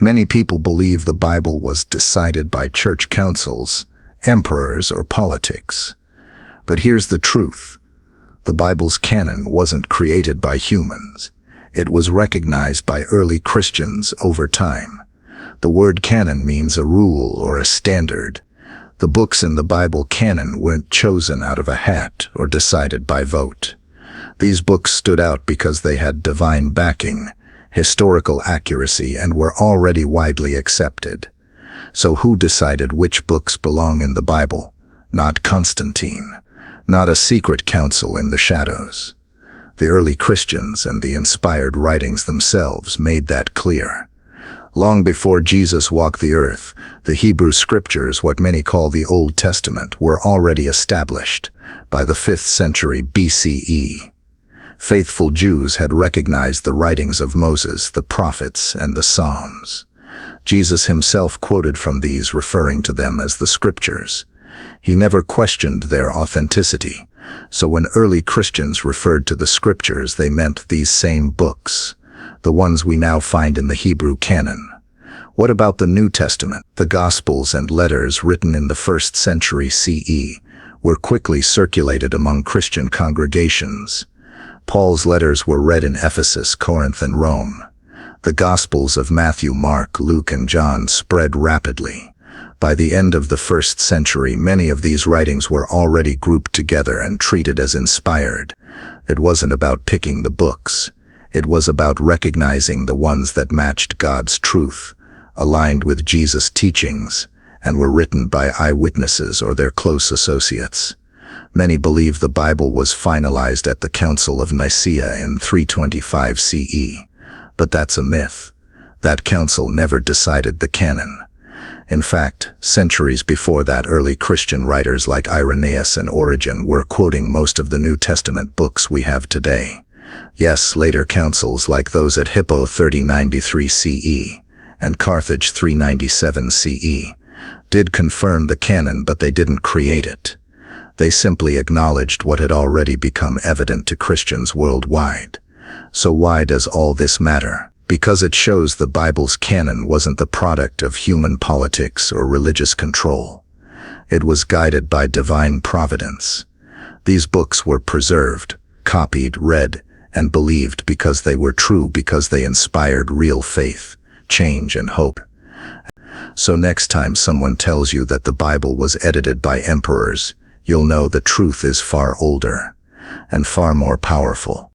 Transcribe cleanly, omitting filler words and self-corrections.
Many people believe the Bible was decided by church councils, emperors, or politics. But here's the truth. The Bible's canon wasn't created by humans. It was recognized by early Christians over time. The word canon means a rule or a standard. The books in the Bible canon weren't chosen out of a hat or decided by vote. These books stood out because they had divine backing, historical accuracy, and were already widely accepted. So who decided which books belong in the Bible? Not Constantine. Not a secret council in the shadows. The early Christians and the inspired writings themselves made that clear. Long before Jesus walked the earth, the Hebrew Scriptures, what many call the Old Testament, were already established. By the 5th century BCE, faithful Jews had recognized the writings of Moses, the prophets, and the Psalms. Jesus himself quoted from these, referring to them as the Scriptures. He never questioned their authenticity. So when early Christians referred to the Scriptures, they meant these same books, the ones we now find in the Hebrew canon. What about the New Testament? The Gospels and letters written in the 1st century CE were quickly circulated among Christian congregations. Paul's letters were read in Ephesus, Corinth, and Rome. The Gospels of Matthew, Mark, Luke, and John spread rapidly. By the end of the 1st century, many of these writings were already grouped together and treated as inspired. It wasn't about picking the books. It was about recognizing the ones that matched God's truth, aligned with Jesus' teachings, and were written by eyewitnesses or their close associates. Many believe the Bible was finalized at the Council of Nicaea in 325 CE. But that's a myth. That council never decided the canon. In fact, centuries before that, early Christian writers like Irenaeus and Origen were quoting most of the New Testament books we have today. Yes, later councils like those at Hippo 3093 CE and Carthage 397 CE did confirm the canon, but they didn't create it. They simply acknowledged what had already become evident to Christians worldwide. So why does all this matter? Because it shows the Bible's canon wasn't the product of human politics or religious control. It was guided by divine providence. These books were preserved, copied, read, and believed because they were true, because they inspired real faith, change, and hope. So next time someone tells you that the Bible was edited by emperors, you'll know the truth is far older and far more powerful.